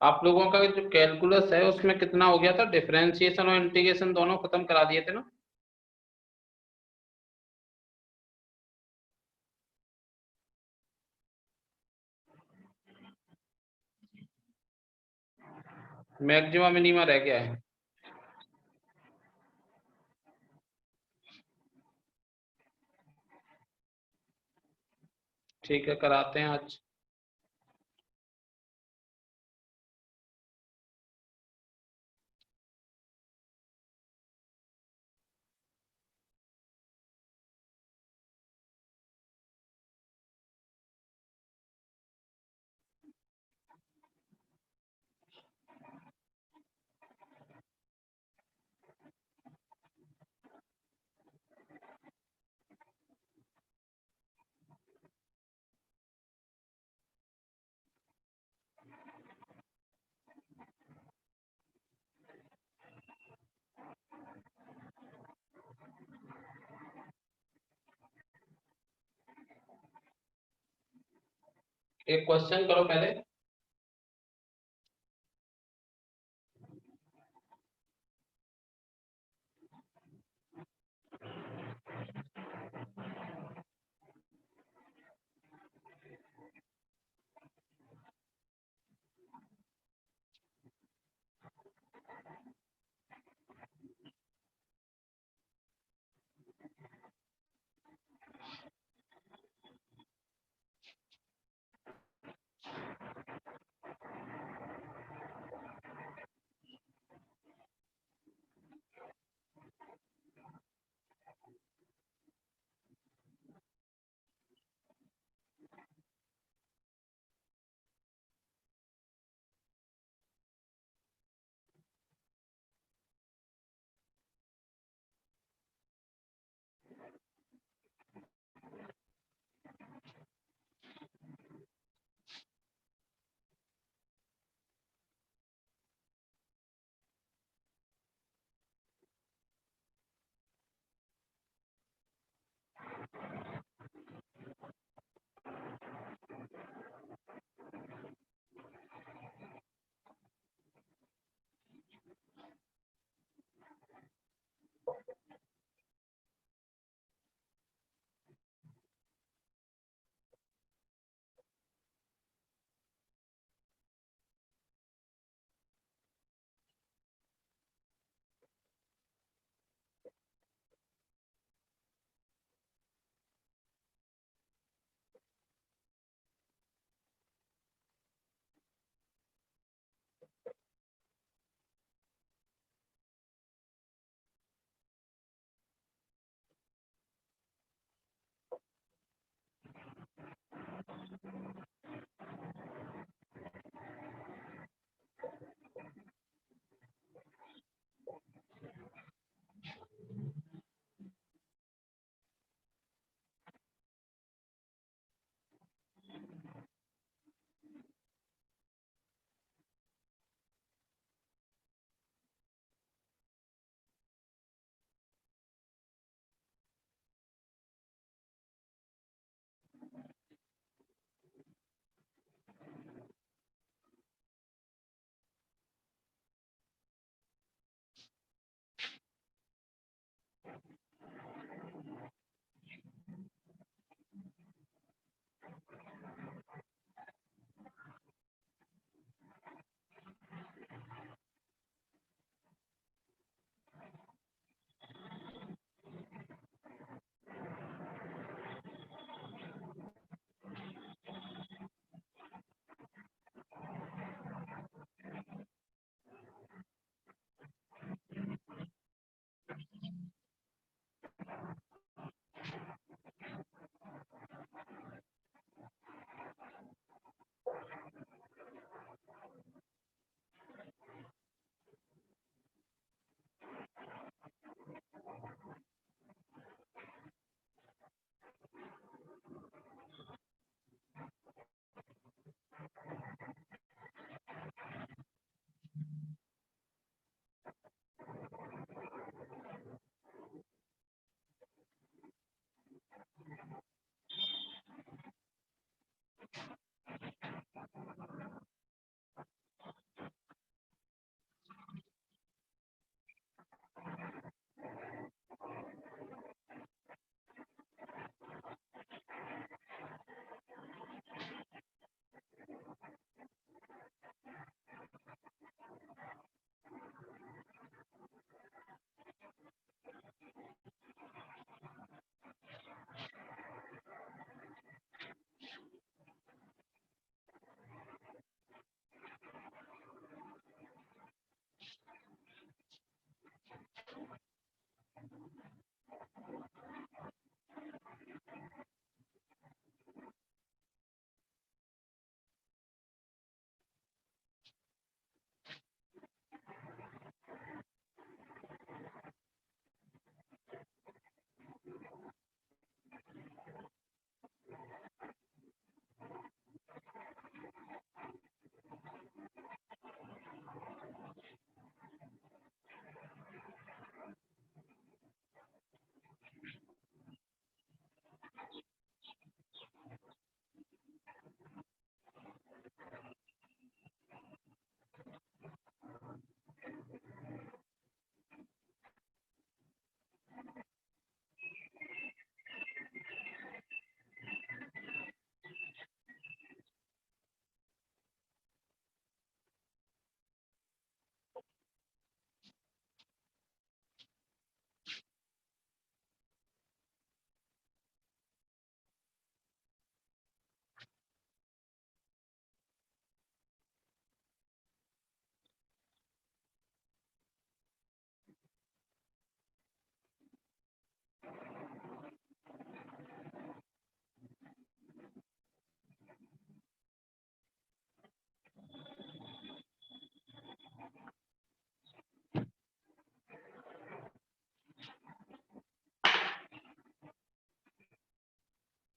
आप लोगों का जो कैलकुलस है उसमें कितना हो गया था, डिफरेंशिएशन और इंटीग्रेशन दोनों खत्म करा दिए थे ना? मैक्सिमा मिनिमा रह गया है। ठीक है, कराते हैं आज। एक क्वेश्चन करो पहले।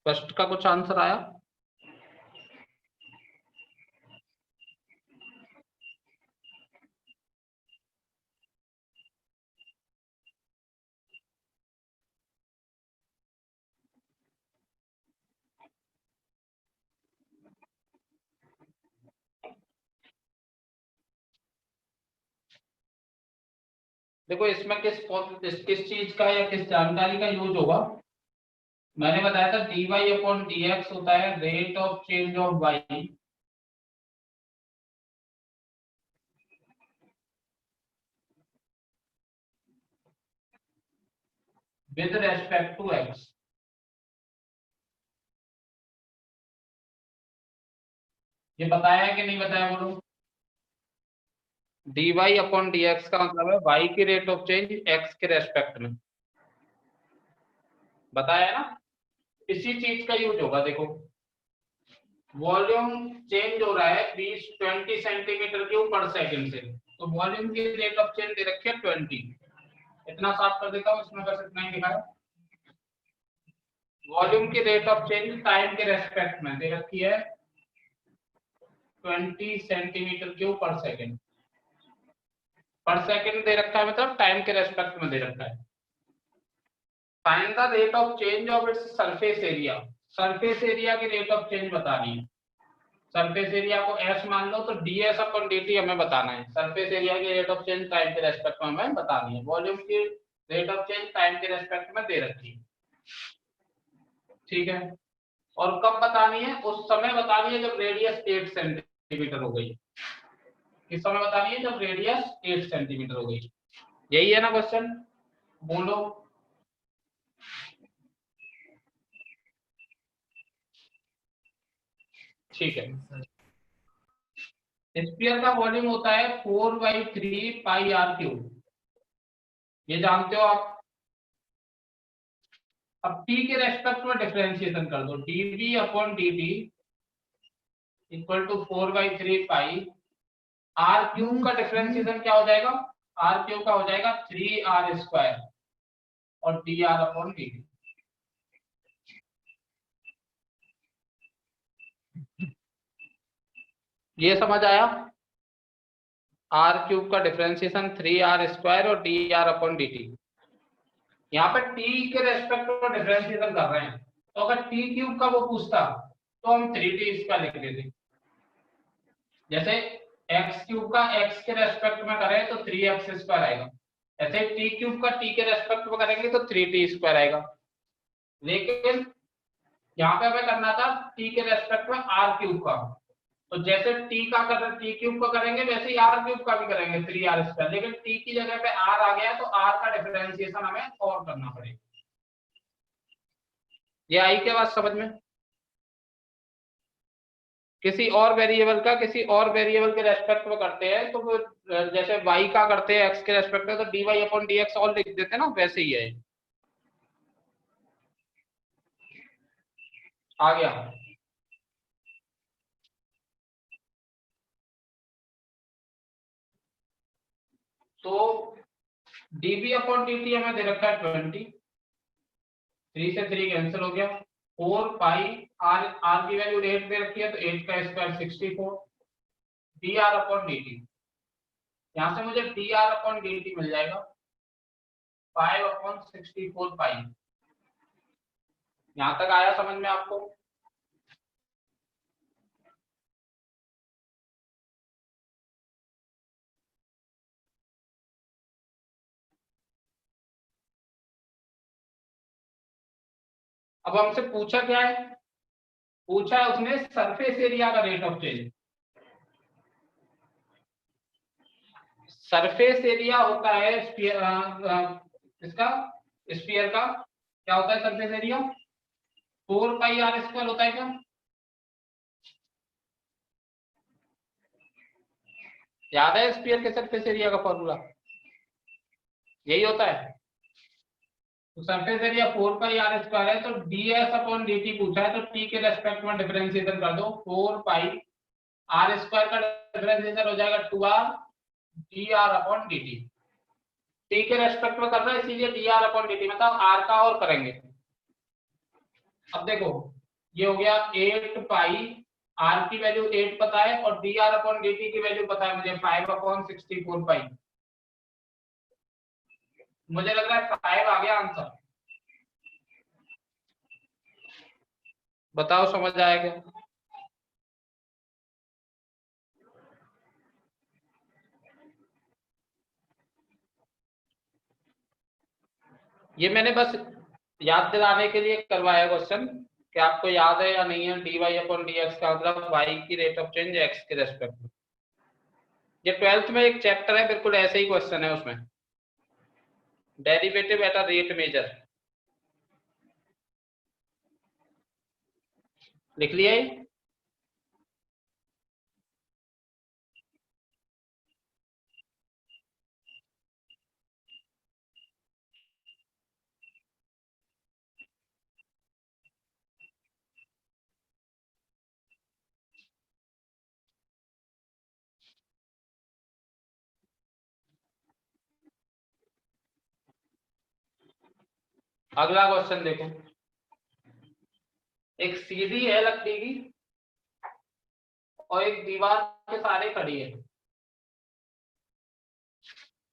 फर्स्ट का कुछ आंसर आया? देखो इसमें किस चीज का या किस जानकारी का यूज होगा। मैंने बताया था dy अपॉन dx होता है rate of change of y with respect to x। ये बताया है कि नहीं बताया बोलो? dy अपॉन dx का मतलब है y की रेट ऑफ चेंज x के रेस्पेक्ट में। बताया ना? इसी चीज का यूज होगा। देखो वॉल्यूम चेंज हो रहा है 20 सेंटीमीटर क्यूब पर सेकंड से, तो वॉल्यूम की रेट ऑफ चेंज दे रखी है 20। इतना साफ कर देता हूँ, इसमें बस इतना ही दिखाया। वॉल्यूम की रेट ऑफ चेंज टाइम के रेस्पेक्ट में दे रखी है 20 सेंटीमीटर क्यूब पर सेकंड। पर सेकंड दे रखा है मतलब टाइम के रेस्पेक्ट में दे रखा है। Find the rate of change of its surface area. Surface area की रेट ऑफ चेंज बता रही है। सरफेस एरिया को s मान लो तो ds अपन dt हमें बताना है। सरफेस एरिया की रेट ऑफ चेंज टाइम के रेस्पेक्ट में हमें बतानी है। वॉल्यूम की रेट ऑफ चेंज टाइम के रेस्पेक्ट में दे रखी है। ठीक है। और कब बतानी है? उस समय बतानी है जब रेडियस 8 सेंटीमीटर हो गई। किस समय बतानी है? जब रेडियस 8 सेंटीमीटर हो गई। यही है ना क्वेश्चन? बोलो। ठीक है। स्फीयर का वॉल्यूम होता है 4/3 πr3। ये जानते हो आप। अब t के रेस्पेक्ट में डिफरेंशिएशन कर दो। dv upon dt equal to 4/3 r cube का डिफरेंशिएशन क्या हो जाएगा? r क्यूब का हो जाएगा 3r² और dr अपॉन dt। ये समझ आया? r क्यूब का डिफरेंशिएशन 3r² और dr अपॉन dt। यहाँ पे t के रेस्पेक्ट में डिफरेंशिएशन कर रहे हैं, तो अगर t क्यूब का वो पूछता तो हम 3t² लिख देते। जैसे x क्यूब का x के रेस्पेक्ट में करें तो 3x² आएगा। ऐसे t क्यूब का t के रेस्पेक्ट में करेंगे तो 3t² आएगा। लेकिन यहाँ पे हमें करना था t के रेस्पेक्ट में r क्यूब का, तो जैसे t क्यूब का करेंगे वैसे ही r क्यूब का भी करेंगे 3r²। लेकिन t की जगह पे r आ गया है तो r का डिफरेंशिएशन हमें और करना पड़ेगा। ये आई क्या बात समझ में? किसी और वेरिएबल के रेस्पेक्ट में करते हैं तो वो जैसे y का करते हैं x के रेस्पेक्ट में तो dy अपॉन dx और लिख देते हैं ना, वैसे ही है। आ गया? तो dv अपॉन dt हमें दे रखा है 20। 3 से 3 कैंसिल हो गया। 4 r की वैल्यू 8 दे रखी है तो 8 का स्क्वायर 64 dr अपॉन dt। यहाँ से मुझे dr अपॉन dt मिल जाएगा 5/64 पाई। यहाँ तक आया समझ में आपको? अब हमसे पूछा क्या है? पूछा है उसने सरफेस एरिया का rate of change. Surface area होता है इसका स्फीयर का क्या होता है? सरफेस एरिया 4πr² होता है क्या? याद है स्फीयर के सरफेस एरिया का फॉर्मूला? यही होता है। तो सरफेस एरिया 4πr² है तो ds अपॉन dt पूछा है तो t के रेस्पेक्ट में डिफरेंशिएशन कर दो। 4πr² का डिफरेंशिएशन हो जाएगा 2r dr upon dt। t के रेस्पेक्ट में करना है इसीलिए dr अपॉन dt मतलब r का और करेंगे। अब देखो ये हो गया 8 पाई, आर की वैल्यू 8 पता है और D R upon D T की वैल्यू पता है मुझे 5/64 पाई। मुझे लग रहा है 5 आ गया आंसर। बताओ समझ आएगा? ये मैंने बस याद दिलाने के लिए करवाया क्वेश्चन कि आपको याद है या नहीं है dy अपॉन dx का मतलब y की रेट ऑफ चेंज x के रेस्पेक्ट में। ये 12th में एक चैप्टर है, बिल्कुल ऐसे ही क्वेश्चन है उसमें, derivative at a rate measure. लिख लिया ये? अगला क्वेश्चन देखो, एक सीढ़ी है लकड़ी की और एक दीवार के सहारे खड़ी है।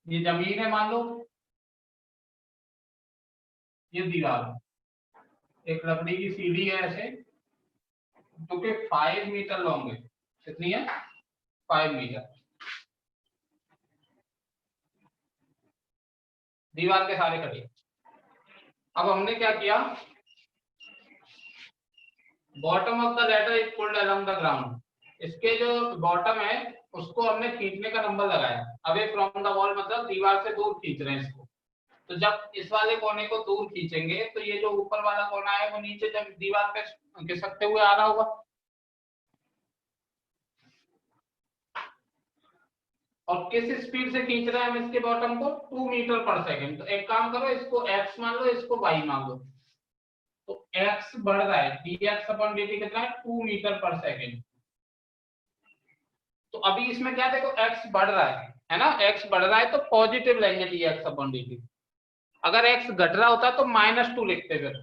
ये जमीन है मान लो, ये दीवार, एक लकड़ी की सीढ़ी है ऐसे जो कि 5 मीटर लॉन्ग है। कितनी है? 5 मीटर। दीवार के सहारे खड़ी है। अब हमने क्या किया, bottom of the ladder is pulled along the ground. इसके जो बॉटम है उसको हमने खींचने का नंबर लगाया, अवे फ्रॉम द वॉल मतलब दीवार से दूर खींच रहे हैं इसको। तो जब इस वाले कोने को दूर खींचेंगे तो ये जो ऊपर वाला कोना है वो नीचे जब दीवार पे खिसकते हुए आ रहा होगा। और किस स्पीड से खींच रहे हैं हम इसके बॉटम को? 2 मीटर पर सेकंड। तो एक काम करो, इसको x मान लो, इसको y मान लो। तो x बढ़ रहा है, dx अपॉन dt कितना है? 2 मीटर पर सेकंड। तो अभी इसमें क्या देखो, x बढ़ रहा है ना, x बढ़ रहा है तो पॉजिटिव लेंगे dx अपॉन dt। अगर x घट रहा होता तो -2 लिखते फिर।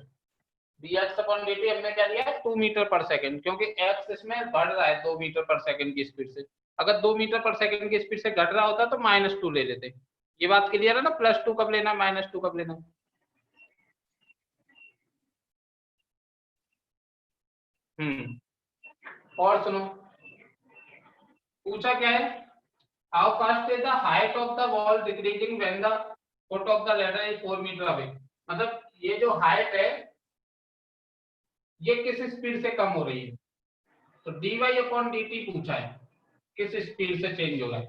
dx अपॉन dt हमने क्या लिया है? 2 मीटर पर सेकंड, क्योंकि x इसमें बढ़ रहा है 2 मीटर पर सेकंड की स्पीड से। अगर 2 मीटर पर सेकंड की स्पीड से घट रहा होता तो -2 ले लेते। ये बात क्लियर है ना? +2 कब लेना, -2 कब लेना? और सुनो, पूछा क्या है, how fast is the height of the wall decreasing when the foot of the ladder is 4 metre away. मतलब ये जो हाइट है ये किस स्पीड से कम हो रही है। तो dy अपॉन dt पूछा है, किस स्पीड से चेंज हो रहा है।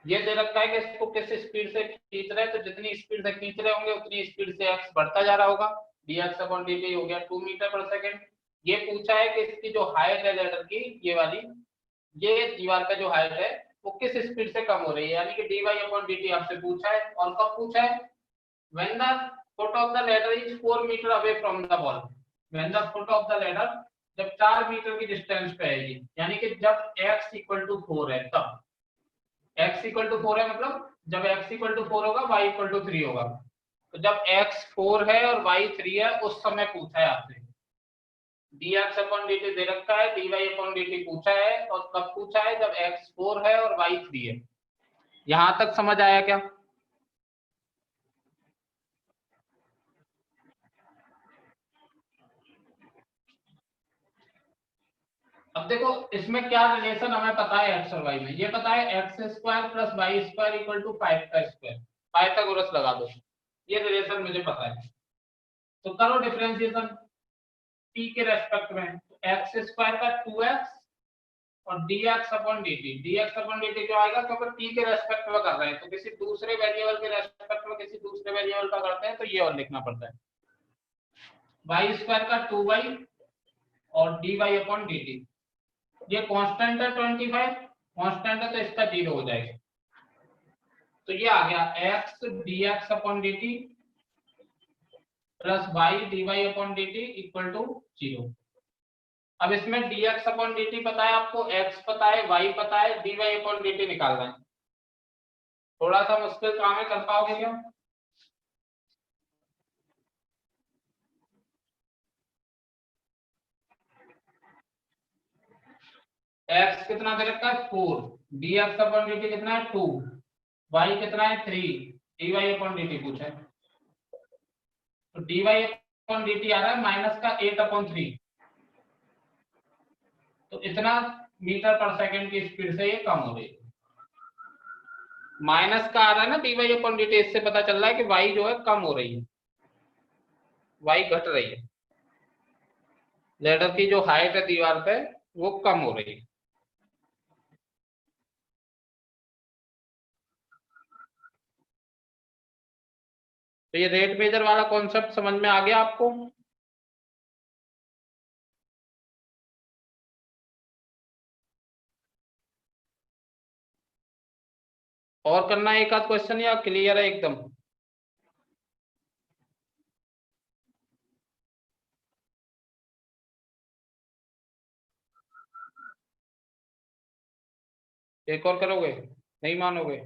ये दे रखा है कि इसको किस स्पीड से खींच रहे हैं, तो जितनी स्पीड से खींच रहे होंगे उतनी स्पीड से x बढ़ता जा रहा होगा। dx अपॉन dt हो गया 2 मीटर पर सेकंड। ये पूछा है कि इसकी जो हाइट है लेटर की, ये वाली, ये दीवार का जो हाइट है वो किस स्पीड से कम हो रही है, यानी कि dy अपॉन dt आपसे पूछा है। और कब पूछा है? When the foot of the ladder is 4 metre away from the wall. When the foot of the ladder, जब 4 मीटर की डिस्टेंस पे है ये, यानी कि जब x इक्वल टू 4 है तब। x इक्वल टू 4 है मतलब जब x इक्वल टू 4 होगा y इक्वल टू 3 होगा। तो जब x 4 है और y 3 है उस समय पूछा है आपसे। dx अपॉन dt दे रखा है, dy अपॉन dt पूछा है, और कब पूछा है? जब x 4 है और y 3 है। यहां तक समझ आया क्या? अब देखो इसमें क्या रिलेशन हमें पता है x और y में, ये पता है x² plus Y square equal to 5 का स्क्वायर। पाइथागोरस लगा दो, ये रिलेशन मुझे पता है। तो करो डिफरेंशिएशन t के रेस्पेक्ट में। तो x² का 2x और dx upon dt, dx upon dt जो आएगा क्योंकि t के रेस्पेक्ट में कर रहे हैं, तो किसी दूसरे वेरिएबल के रेस्पेक्ट में किसी दूसरे वेरिएबल का करते हैं तो ये और लिखना पड़ता है। y² का 2y और dy अपॉन dt, ये कांस्टेंट है 25, कांस्टेंट है तो इसका 0 हो जाएगा। तो ये आ गया x dx upon dt plus y dy upon dt equal to 0। अब इसमें dx अपॉन dt पता है आपको, x पता है, y पता है, dy अपॉन dt निकालना है। थोड़ा सा मुश्किल काम है, कर पाओगे क्या? x कितना दे रखा है 4, dx अपॉन dt कितना है 2, y कितना है 3, dy अपॉन dt पूछा है। तो dy अपॉन dt आ रहा है माइनस का 8/3, तो इतना मीटर पर सेकंड की स्पीड से ये कम हो रही है। माइनस का आ रहा है ना dy अपॉन dt, इससे पता चल रहा है कि y जो है कम हो रही है, y घट रही है, लेडर की जो हाइट है दीवार पे वो कम हो रही है। तो ये रेट मेजर वाला कॉन्सेप्ट समझ में आ गया आपको? और करना है एक आध क्वेश्चन या क्लियर है एकदम? एक और करोगे? नहीं मानोगे?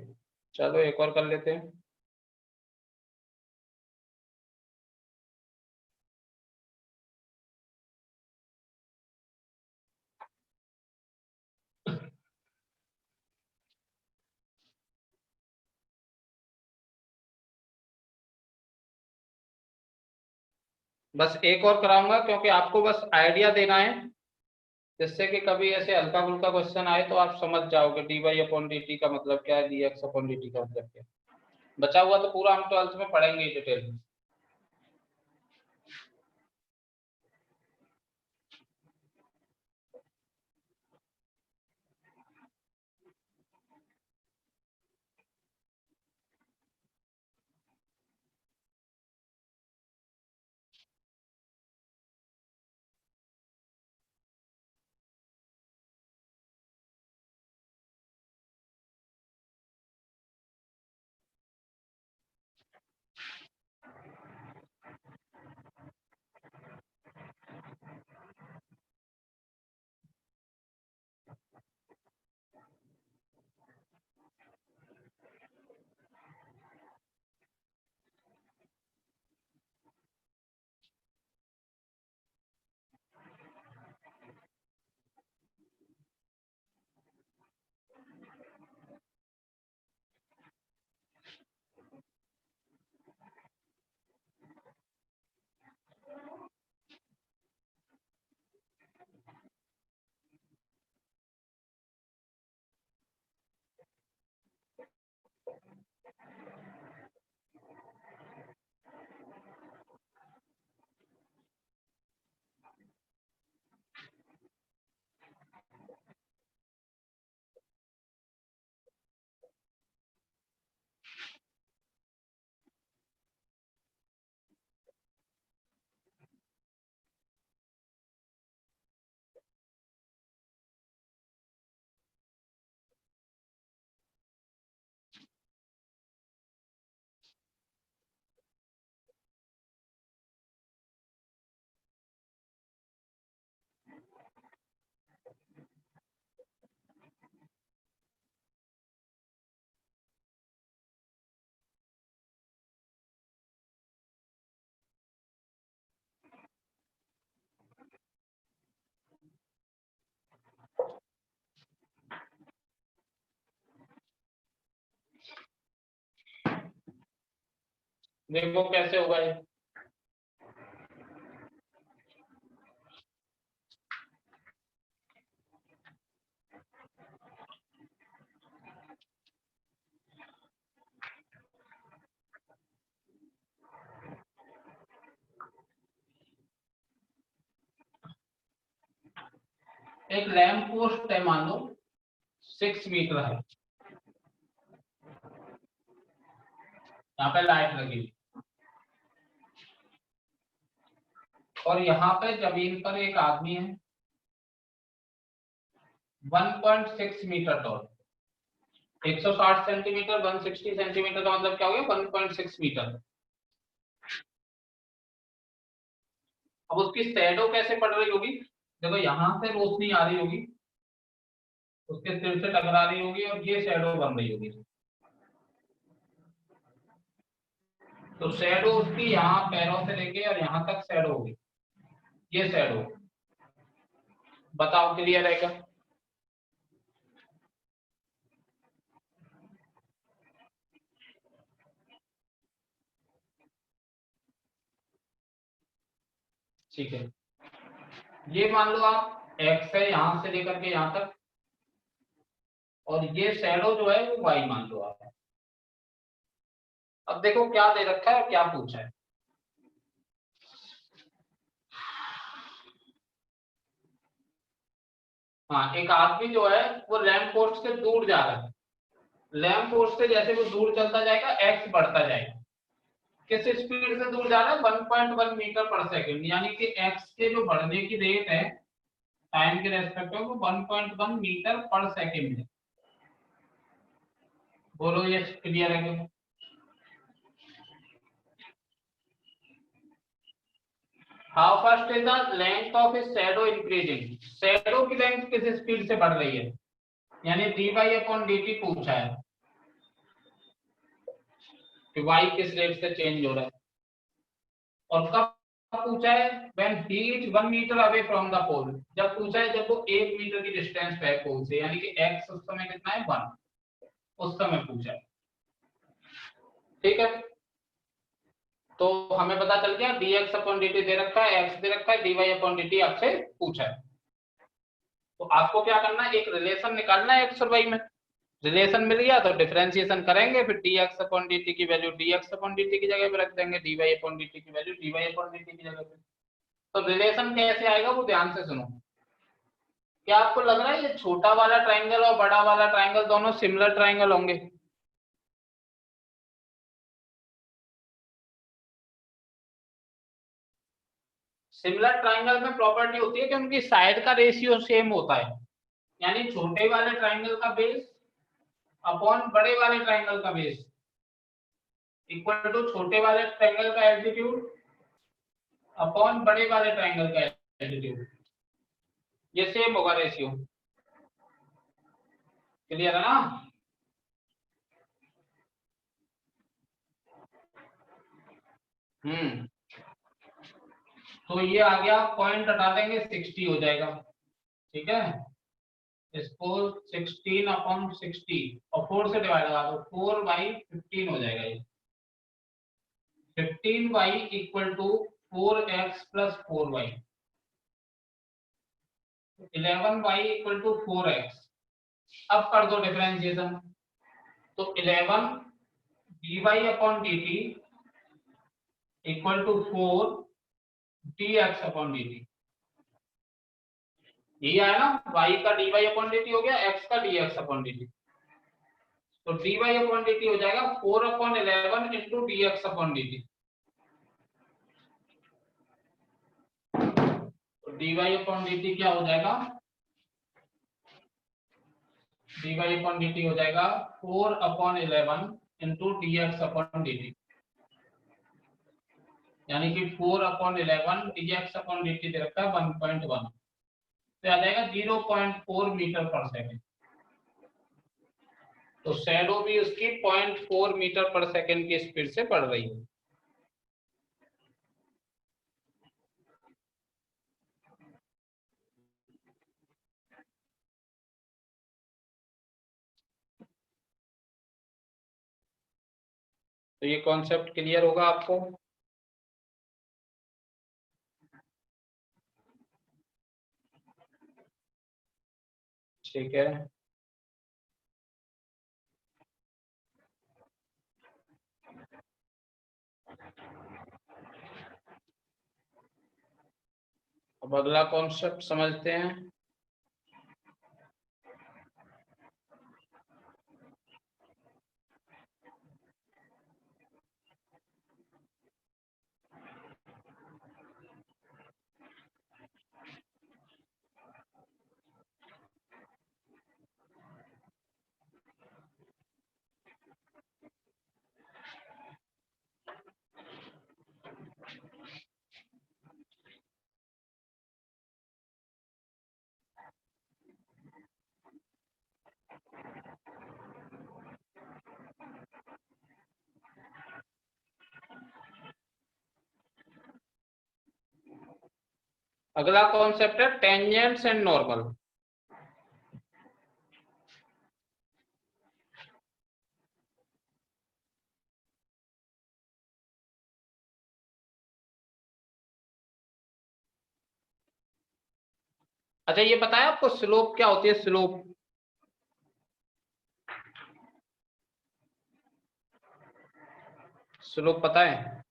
चलो एक और कर लेते हैं। बस एक और कराऊंगा क्योंकि आपको बस आइडिया देना है, जिससे कि कभी ऐसे हल्का फुल्का क्वेश्चन आए तो आप समझ जाओगे D Y upon D T का मतलब क्या है, D X upon D T का मतलब क्या है। बचा हुआ तो पूरा हम 12th में पढ़ेंगे डिटेल में। देखो कैसे होगा ये। एक लैंप पोस्ट है, मान लो 6 मीटर है, यहाँ पे लाइट लगी और यहाँ पे जमीन पर एक आदमी है 1.6 मीटर तौर, 160 सेंटीमीटर 160 सेंटीमीटर का मतलब क्या हो गया 1.6 मीटर। अब उसकी शैडो कैसे पड़ रही होगी? देखो यहाँ से रोशनी आ रही होगी, उसके सिर से टकरा रही होगी और ये शैडो बन रही होगी। तो शैडो उसकी यहाँ पैरों से लेके और यहाँ तक शैडो होगी, ये शैडो। बताओ क्लियर है क्या? ठीक है, ये मान लो आप x है यहां से लेकर के यहां तक, और ये शैडो जो है वो y मान लो आप। अब देखो क्या दे रखा है और क्या पूछा है। हाँ, एक आदमी जो है वो लैंप पोस्ट से दूर जा रहा है, लैंप पोस्ट से जैसे वो दूर चलता जाएगा x बढ़ता जाएगा। किस स्पीड से दूर जा रहा है? 1.1 मीटर पर सेकंड, यानी कि x के जो बढ़ने की रेट है टाइम के रेस्पेक्ट में वो 1.1 मीटर पर सेकंड है। बोलो ये क्लियर है क्या? How fast is the length of A shadow increasing, shadow की लेंथ किस स्पीड से बढ़ रही है, यानी dy/dt पूछा है कि y किस रेट से चेंज हो रहा है। और कब पूछा है? When he is 1 metre away from the pole, जब पूछा है जब वो 1 मीटर की डिस्टेंस पे है पोल से, यानी कि x उस समय कितना है 1, उस समय पूछा है। ठीक है, तो हमें पता चल गया dx/dt दे रखा है, x दे रखा है, dy/dt आपसे पूछा है। तो आपको क्या करना है, एक रिलेशन निकालना है x और y में। रिलेशन मिल गया तो डिफरेंशिएशन करेंगे, फिर dx/dt की वैल्यू dx/dt की जगह पे रख देंगे, dy/dt की वैल्यू dy/dt की जगह पे। तो रिलेशन कैसे आएगा वो ध्यान से सुनो। क्या आपको लग रहा है ये छोटा वाला ट्राइंगल और बड़ा वाला ट्राइंगल दोनों सिमिलर ट्राइंगल होंगे? सिमिलर ट्राइंगल में प्रॉपर्टी होती है कि उनकी साइड का रेशियो सेम होता है, यानी छोटे वाले ट्राइंगल का बेस अपॉन बड़े वाले ट्राइंगल का बेस इक्वल टू छोटे वाले ट्राइंगल का एल्टीट्यूड अपॉन बड़े वाले ट्राइंगल का एल्टीट्यूड। ये सेम होगा रेशियो। क्लियर है ना? हम्म, तो ये आ गया, पॉइंट हटा देंगे 60 हो जाएगा। ठीक है, इसको 16/60 और 4 से डिवाइड करा दो, 4/15 हो जाएगा ये। 15y equal to 4x plus 4y, 11y equal to 4x। अब कर दो डिफरेंशिएशन, तो 11 dy/dt इक्वल टू 4 dx/dt। ये आया ना, y का dy/dt हो गया, x का dx/dt। तो dy/dt हो जाएगा 4/11 इंटू dx/dt। तो dy/dt क्या हो जाएगा? dy/dt हो जाएगा 4/11 इंटू dx/dt, यानी कि 4/11 dx/dt दे रखा है 1.1, तो आ जाएगा 0.4 मीटर पर सेकंड। तो शैडो भी उसकी 0.4 मीटर पर सेकंड की स्पीड से बढ़ रही है। तो ये कॉन्सेप्ट क्लियर होगा आपको? ठीक है, अब अगला कॉन्सेप्ट समझते हैं। अगला कॉन्सेप्ट है टेंजेंट्स एंड नॉर्मल। अच्छा ये पता है आपको स्लोप क्या होती है? स्लोप स्लोप पता है?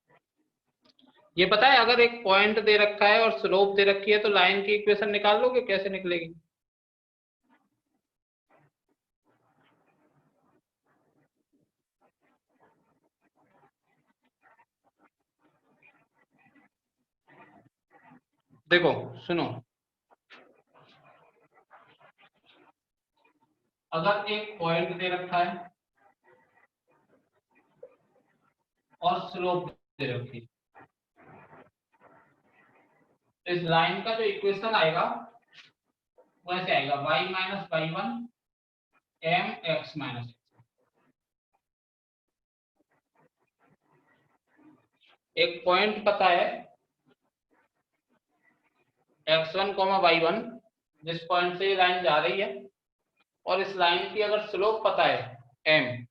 ये पता है अगर एक पॉइंट दे रखा है और स्लोप दे रखी है तो लाइन की इक्वेशन निकाल लोगे, कैसे निकलेगी? देखो सुनो, अगर एक पॉइंट दे रखा है और स्लोप दे रखी है, तो इस लाइन का जो इक्वेशन आएगा वो ऐसे आएगा y minus Y one M X minus. एक पॉइंट पता है x1 वाई वन, जिस पॉइंट से ये लाइन जा रही है, और इस लाइन की अगर स्लोप पता है m,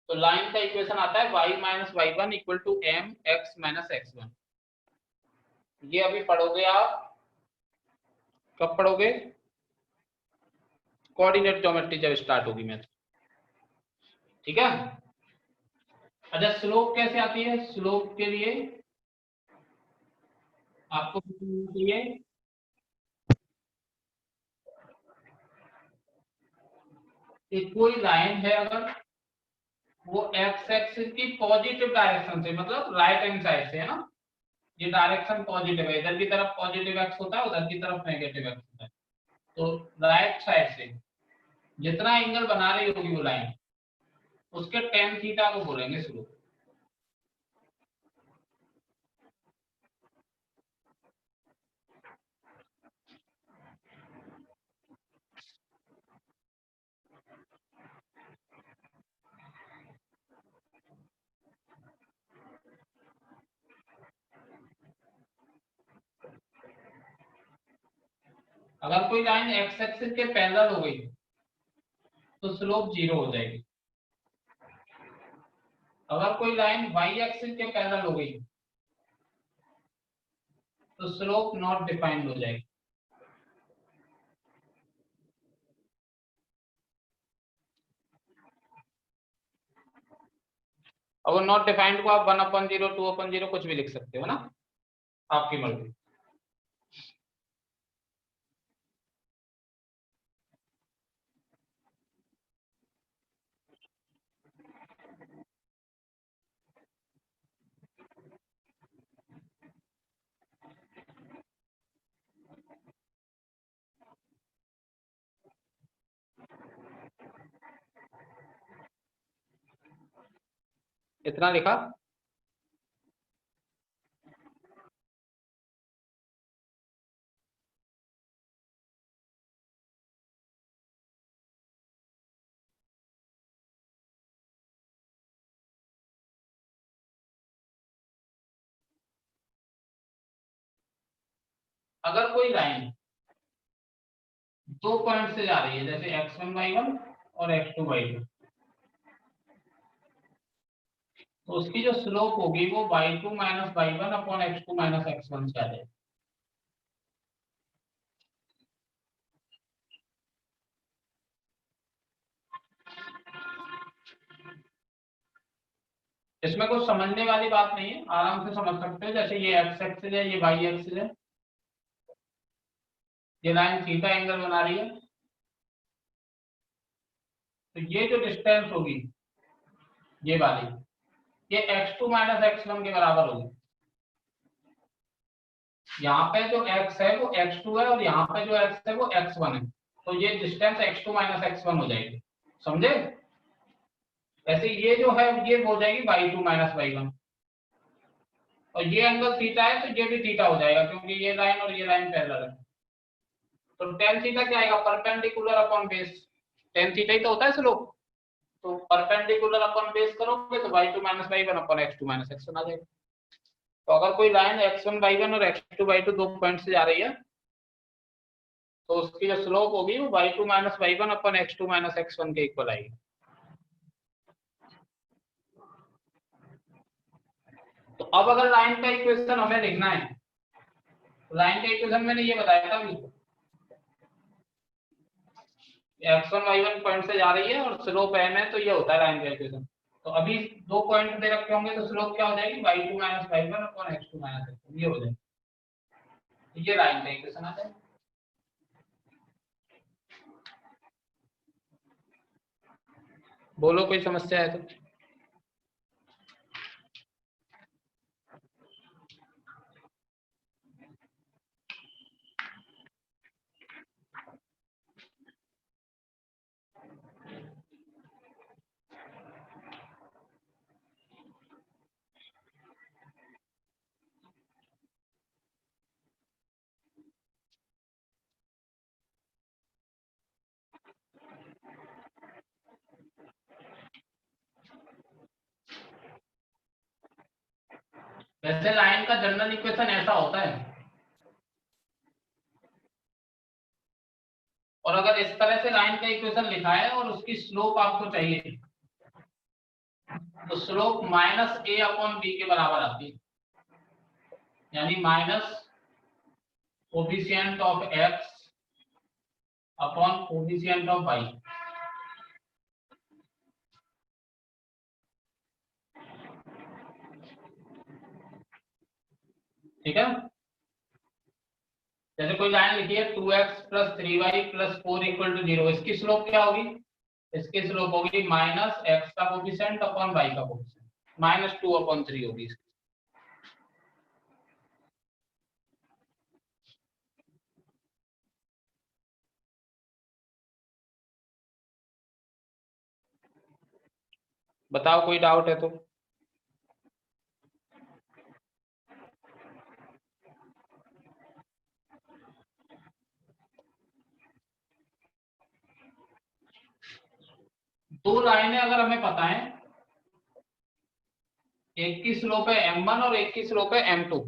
तो लाइन का इक्वेशन आता है y minus Y one equal to M X minus X one. ये अभी पढ़ोगे आप, कब पढ़ोगे? कोऑर्डिनेट ज्योमेट्री जब स्टार्ट होगी मैथ, ठीक है। अच्छा स्लोप कैसे आती है? स्लोप के लिए आपको चाहिए कि कोई लाइन है अगर वो एक्स एक्सिस की पॉजिटिव डायरेक्शन से, मतलब राइट हैंड साइड से है ना, ये डायरेक्शन पॉजिटिव है, इधर की तरफ पॉजिटिव एक्स होता है, उधर की तरफ नेगेटिव एक्स होता है, तो राइट साइड से जितना एंगल बना रही होगी वो लाइन, उसके टेन थीटा को बोलेंगे स्लोप। अगर कोई लाइन एक्स एक्सिस के पैरेलल हो गई तो स्लोप जीरो हो जाएगी। अगर कोई लाइन वाई एक्सिस के पैरेलल हो गई तो स्लोप नॉट डिफाइंड हो जाएगी। और वो नॉट डिफाइंड को आप 1/0 2/0 कुछ भी लिख सकते हो ना, आपकी मर्जी। इतना लिखा? अगर कोई लाइन दो पॉइंट से जा रही है, जैसे x1 y1 और x2 y2, तो उसकी जो स्लोप होगी वो y2 minus y1 upon x2 minus x1 से आ जाएगी। इसमें कुछ समझने वाली बात नहीं है, आराम से समझ सकते हो। जैसे ये x एक्सिस है, ये y एक्सिस है, ये लाइन थीटा एंगल बना रही है, तो ये जो डिस्टेंस होगी ये वाली, ये x2 माइनस x1 के बराबर होगी। यहाँ पे जो x है वो x2 है और यहाँ पे जो x है वो x1 है, तो ये डिस्टेंस x2 माइनस x1 हो जाएगी, समझे? ऐसे ये जो है ये हो जाएगी y2 माइनस y1, और ये एंगल थीटा है तो ये भी थीटा हो जाएगा, क्योंकि ये लाइन और ये लाइन पैरेलल है। तो टेन थीटा क्या आएगा? Perpendicular upon base. Tan theta ही तो होता है स्लोप, तो परपेंडिकुलर अपॉन बेस करोगे तो y2 minus y1 upon x2 minus x1 आ जाएगा। तो अगर कोई लाइन x1 y1 और x2 y2 दो पॉइंट से जा रही है तो उसकी जो स्लोप होगी वो y2 minus y1 upon x2 minus x1 के इक्वल आएगी। तो अब अगर लाइन का इक्वेशन हमें लिखना है, तो लाइन का इक्वेशन मैंने ये बताया था अभी, x1 y1 पॉइंट से जा रही है और स्लोप m है, तो ये होता है लाइन का इक्वेशन। तो अभी दो पॉइंट दे रखे होंगे तो स्लोप क्या हो जाएगी, y2 minus y1 upon x2 minus x1, ये हो जाएगी। ये लाइन का इक्वेशन आ जाएगा। बोलो कोई समस्या है तो। वैसे लाइन का जनरल इक्वेशन ऐसा होता है, और अगर इस तरह से लाइन का इक्वेशन लिखा है और उसकी स्लोप आपको चाहिए, तो slope minus a upon B के बराबर आती है, यानी minus coefficient of x upon coefficient of y। ठीक है, जैसे कोई लाइन लिखी है 2x plus 3y plus 4 equal to 0, इसकी स्लोप क्या होगी, इसकी स्लोप होगी माइनस x का कोफिशिएंट अपॉन y का कोफिशिएंट, माइनस 2 अपॉन 3 होगी इसकी। बताओ कोई डाउट है तो। दो लाइनें अगर हमें पता है, एक की स्लोप है m1 और एक की स्लोप है m2।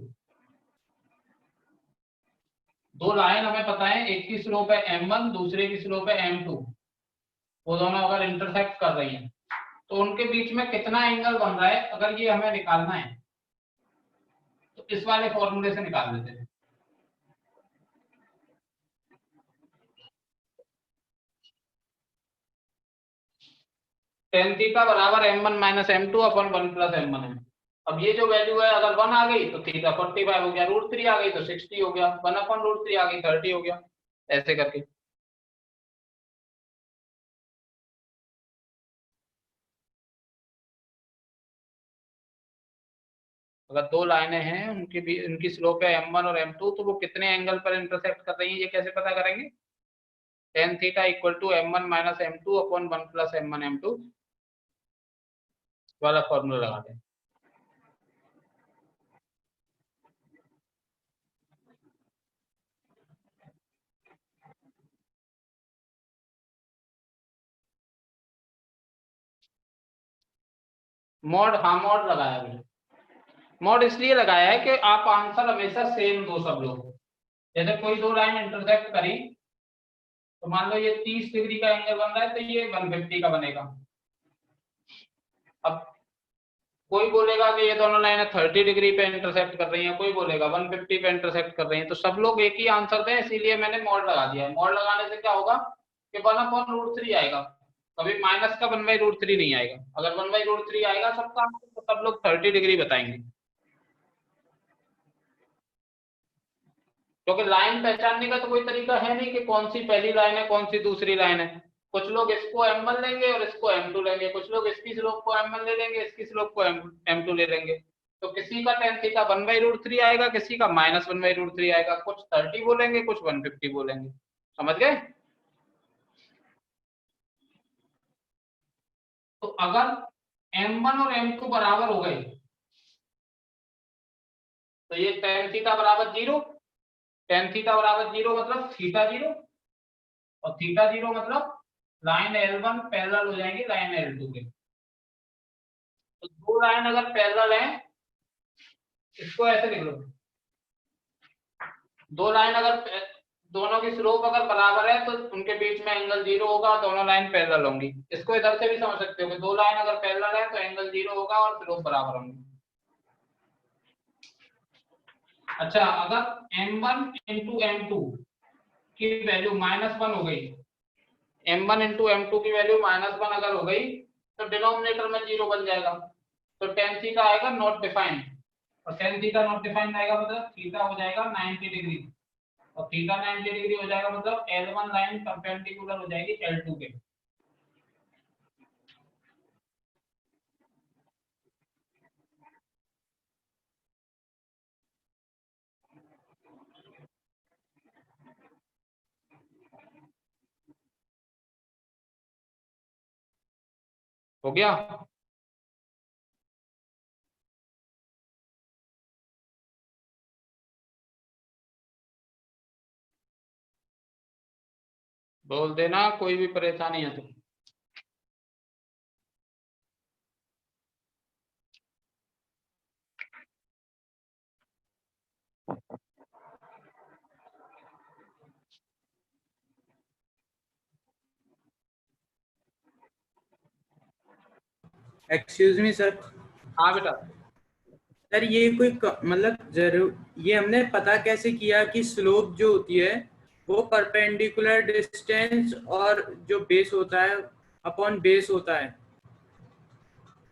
दो लाइन हमें पता है, एक की स्लोप है m1, दूसरे की स्लोप है m2, वो दोनों अगर इंटरसेक्ट कर रही हैं तो उनके बीच में कितना एंगल बन रहा है, अगर ये हमें निकालना है तो इस वाले फॉर्मूले से निकाल लेते हैं। tan थीटा बराबर m1 minus m2 upon 1 plus m1 है। अब ये जो वैल्यू है अगर 1 आ गई तो थीटा 45 हो गया, √3 आ गई तो 60 हो गया, 1 अपॉन √3 आ गई 30 हो गया, ऐसे करके। अगर दो लाइनें हैं उनकी भी उनकी स्लोप है m1 और m2, तो वो कितने एंगल पर इंटरसेक्ट कर रही है, ये कैसे पता करेंगे। tan theta equal to m1 minus m2 upon 1 plus m1 m2 वाला फॉर्मूला लगा दें। मॉड, हाँ मॉड लगाया मैंने। मॉड इसलिए लगाया है कि आप आंसर हमेशा सेम दो सब लोग। जैसे कोई दो लाइन इंटरसेक्ट करी तो मान लो ये 30 डिग्री का एंगल बन रहा है तो ये 150 का बनेगा। अब कोई बोलेगा कि ये दोनों लाइनें 30 डिग्री पे इंटरसेक्ट कर रही हैं, कोई बोलेगा 150 पे इंटरसेक्ट कर रही हैं, तो सब लोग एक ही आंसर दें, इसीलिए मैंने मॉड लगा दिया है। मॉड लगाने से क्या होगा कि 1/√3 आएगा, कभी माइनस का 1/√3 नहीं आएगा। अगर 1/√3 आएगा सबका आंसर तो सब लोग 30 डिग्री बताएंगे, क्योंकि लाइन पहचानने का तो कोई तरीका है नहीं कि कौन सी पहली लाइन है कौन सी दूसरी लाइन है। कुछ लोग इसको m1 लेंगे और इसको m2 लेंगे, कुछ लोग इसकी स्लोप को m1 ले लेंगे, इसकी स्लोप को m2 ले लेंगे। तो किसी का tan थीटा 1/√3 आएगा, किसी का -1/√3 आएगा, कुछ 30 बोलेंगे कुछ 150 बोलेंगे। समझ गए। तो अगर m1 और m2 बराबर हो गए तो ये tan थीटा बराबर 0, tan थीटा बराबर 0 मतलब थीटा 0, और थीटा 0 मतलब लाइन L1 पैरेलल हो जाएंगी लाइन L2 के। तो दो लाइन अगर पैरेलल है, इसको ऐसे लिख लो, दो लाइन अगर दोनों की स्लोप अगर बराबर है तो उनके बीच में एंगल 0 होगा, दोनों लाइन पैरेलल होंगी। इसको इधर से भी समझ सकते हो कि दो लाइन अगर पैरेलल है तो एंगल 0 होगा और स्लोप बराबर होंगी। अच्छा, अगर m1 इंटू m2 की वैल्यू -1 हो गई, m1 इंटू m2 की वैल्यू -1 अगर हो गई तो डिनोमिनेटर में 0 बन जाएगा, तो tan थीटा आएगा नॉट डिफाइंड, और tan थीटा नॉट डिफाइंड आएगा मतलब थीटा हो जाएगा 90 डिग्री, और थीटा 90 डिग्री हो जाएगा मतलब L1 लाइन परपेंडिकुलर हो जाएगी L2 के। हो गया? बोल देना कोई भी परेशानी है तो। Excuse me sir. हाँ बेटा। सर ये कोई मतलब जरूर ये हमने पता कैसे किया कि स्लोप जो होती है वो परपेंडिकुलर डिस्टेंस और जो बेस होता है अपॉन बेस होता है।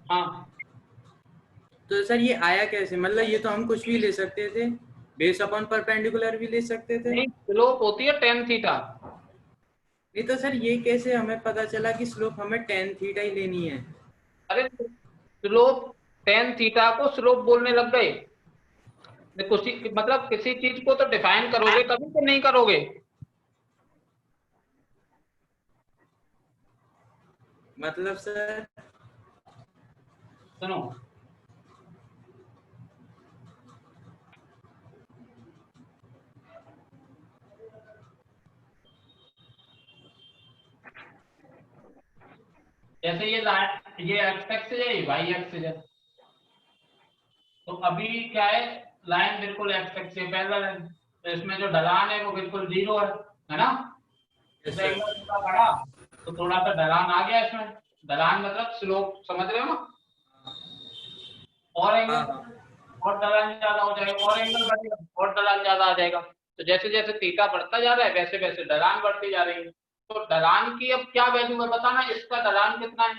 हाँ तो सर ये आया कैसे? मतलब ये तो हम कुछ भी ले सकते थे, बेस अपॉन परपेंडिकुलर भी ले सकते थे। नहीं, स्लोप होती है tan थीटा। नहीं तो सर ये कैसे हमें पता चला कि स्लोप हमें tan थीटा ही लेनी है? अरे स्लोप tan थीटा को स्लोप बोलने लग गए, कुछ मतलब किसी चीज को तो डिफाइन करोगे कभी तो नहीं करोगे। मतलब सर सुनो, जैसे ये लाइन ये एक्स एक्सिस है, ये वाई एक्सिस है, तो अभी क्या है, लाइन बिल्कुल एक्स एक्सिस से पैरेलल है, तो इसमें जो ढलान है वो बिल्कुल 0 है ना। यस जैसे सर। एंगल थोड़ा बढ़ा तो थोड़ा सा ढलान आ गया इसमें, ढलान मतलब स्लोप, समझ रहे हो ना। और हाँ एंगल हाँ। और ढलान ज्यादा हो जाएगा, और एंगल बढ़ेगा और ढलान ज्यादा आ जाएगा, तो जैसे जैसे थीटा बढ़ता जा रहा है वैसे वैसे ढलान बढ़ती जा रही है। तो ढलान की अब क्या वैल्यू है बताना, इसका ढलान कितना है,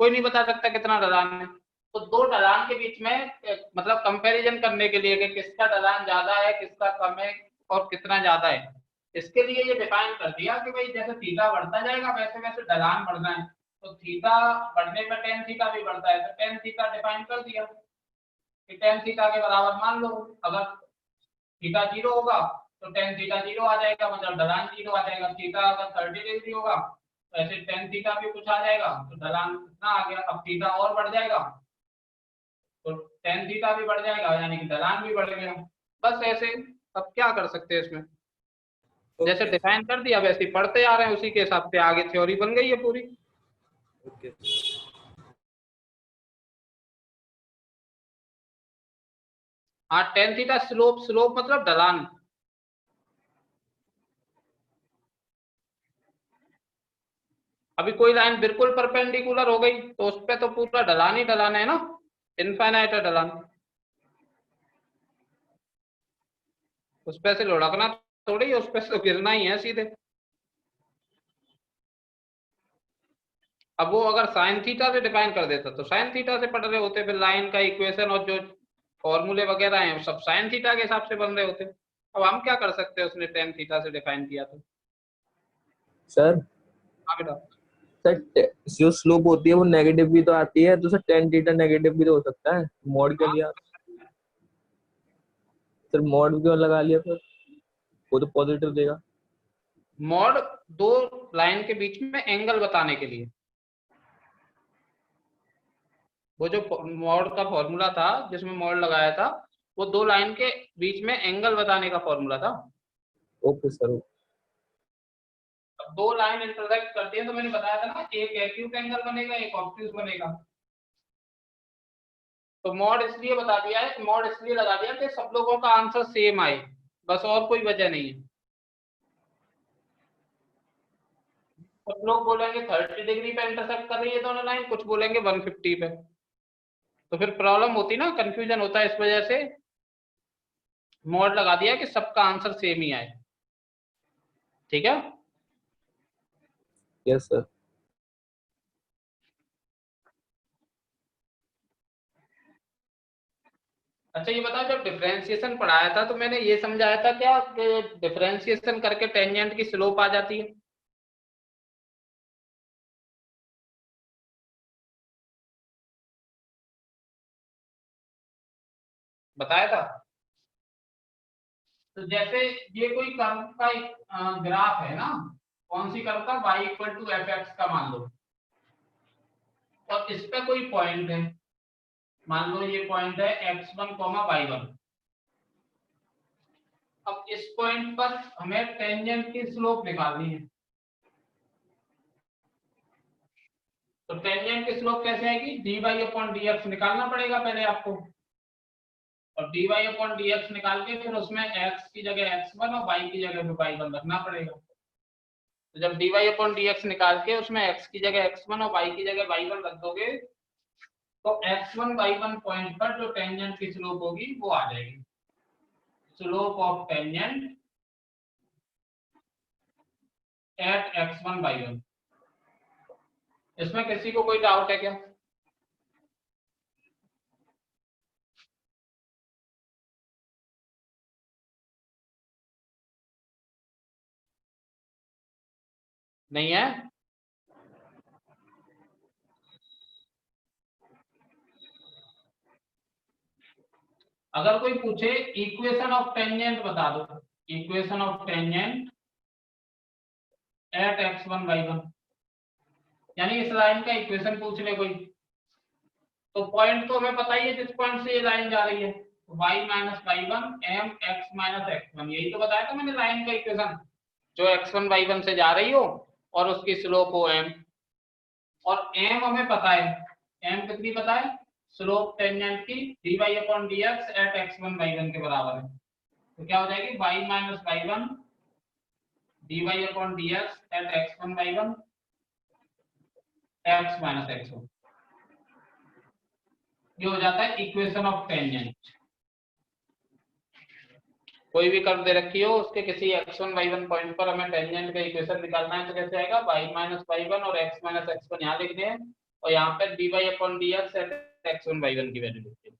कोई नहीं बता सकता कितना ढलान है। तो दो ढलान के बीच में मतलब कंपैरिजन करने के लिए कि किसका ढलान ज्यादा है किसका कम है और कितना ज्यादा है, इसके लिए ये डिफाइन कर दिया कि भाई जैसे थीटा बढ़ता जाएगा वैसे वैसे ढलान बढ़ना है, तो थीटा बढ़ने पर tan थीटा भी बढ़ता है, तो tan थीटा डिफाइन कर दिया कि tan थीटा के बराबर मान लो, अगर थीटा 0 होगा तो tan थीटा 0 आ जाएगा, मतलब ढलान 0 आ जाएगा। थीटा अगर 30 डिग्री होगा तो ऐसे tan थीटा भी कुछ आ जाएगा, तो ढलान कितना आ गया, अब थीटा और बढ़ जाएगा तो tan थीटा भी बढ़ जाएगा, यानी कि ढलान भी बढ़ गया। बस ऐसे, अब क्या कर सकते हैं इसमें, जैसे ओके डिफाइन कर दिया वैसे ही पढ़ते आ रहे हैं, उसी के हिसाब से आगे थ्योरी बन गई है पूरी। ओके। हाँ tan थीटा स्लोप, स्लोप मतलब ढलान। अभी कोई लाइन बिल्कुल परपेंडिकुलर हो गई तो उस पर तो पूरा ढलान ही ढलान है ना, इनफाइनाइट है ढलान, उस पे से लुढ़कना थोड़ी, उस पे से तो गिरना ही है सीधे। अब वो अगर साइन थीटा से डिफाइन कर देता तो साइन थीटा से पढ़ रहे होते, फिर लाइन का इक्वेशन और जो फॉर्मूले वगैरह हैं सब साइन थीटा के हिसाब से बन रहे होते। अब हम क्या कर सकते हैं, उसने टेन थीटा से डिफाइन किया तो। सर हाँ बेटा। सर जो स्लोप होती है वो नेगेटिव भी तो आती है, तो सर tan थीटा नेगेटिव भी तो हो सकता है, मॉड क्यों हाँ लिया सर? मॉड क्यों लगा लिया फिर? वो तो पॉजिटिव देगा। मॉड दो लाइन के बीच में एंगल बताने के लिए, वो जो मॉड का फॉर्मूला था जिसमें मॉड लगाया था वो दो लाइन के बीच में एंगल बताने का फॉर्मूला था। Okay sir. अब दो लाइन इंटरसेक्ट करती है तो मैंने बताया था ना, एक एक्यूट एंगल बनेगा एक ऑब्ट्यूज बनेगा। तो मॉड इसलिए बता दिया है, मॉड इसलिए लगा दिया कि सब लोगों का आंसर सेम आए, बस और कोई वजह नहीं है। कुछ लोग बोलेंगे 30 डिग्री पे इंटरसेक्ट कर रही है दोनों लाइन, कुछ बोलेंगे 150 पे, तो फिर प्रॉब्लम होती ना, कंफ्यूजन होता है, इस वजह से मॉड लगा दिया कि सबका आंसर सेम ही आए। ठीक है। Yes sir. अच्छा ये बताओ, जब डिफरेंशिएशन पढ़ाया था तो मैंने ये समझाया था क्या कि डिफरेंशिएशन करके टेंजेंट की स्लोप आ जाती है? बताया था। तो जैसे ये कोई कर्व का एक ग्राफ है ना, कौन सी कर्व का, y equal to F X का मान लो, और इस पे कोई पॉइंट है, मान लो ये पॉइंट है x1 y1। अब इस पॉइंट पर हमें टेंजेंट की स्लोप निकालनी है। तो टेंजेंट की स्लोप कैसे आएगी, dy अपॉन dx निकालना पड़ेगा पहले आपको, और dy अपॉन dx निकाल के फिर उसमें x की जगह x1 और y की जगह y1 रखना पड़ेगा। तो जब dy अपॉन dx निकाल के उसमें x की जगह x1 और y की जगह y1 रख दोगे, तो x1 y1 पॉइंट पर जो टेंजेंट की स्लोप होगी वो आ जाएगी, slope of tangent at x1 y1। इसमें किसी को कोई डाउट है क्या? नहीं है? अगर कोई पूछे इक्वेशन ऑफ टेंजेंट बता दो, equation of tangent at x1 y1, यानी इस लाइन का इक्वेशन पूछ ले कोई, तो पॉइंट तो हमें पता ही है जिस पॉइंट से ये लाइन जा रही है, y minus y1 m x minus x1, यही तो बताया था मैंने लाइन का इक्वेशन, जो x1 y1 से जा रही हो और उसकी स्लोप हो m, और m हमें पता है, m कितनी पता है, स्लोप टेंजेंट की dy upon dx at x1 y1 के बराबर है। तो क्या हो जाएगी, y minus y1 dy upon dx at x1 y1 x minus x1, ये हो जाता है इक्वेशन ऑफ टेंजेंट। कोई भी कर्व दे रखी हो, उसके किसी x1 y1 पॉइंट पर हमें टेंजेंट का इक्वेशन निकालना है, तो कैसे आएगा, y माइनस y1 और x माइनस x1 यहाँ लिख दें, और यहाँ पे dy upon dx at x1 y1 की वैल्यू लिख दें।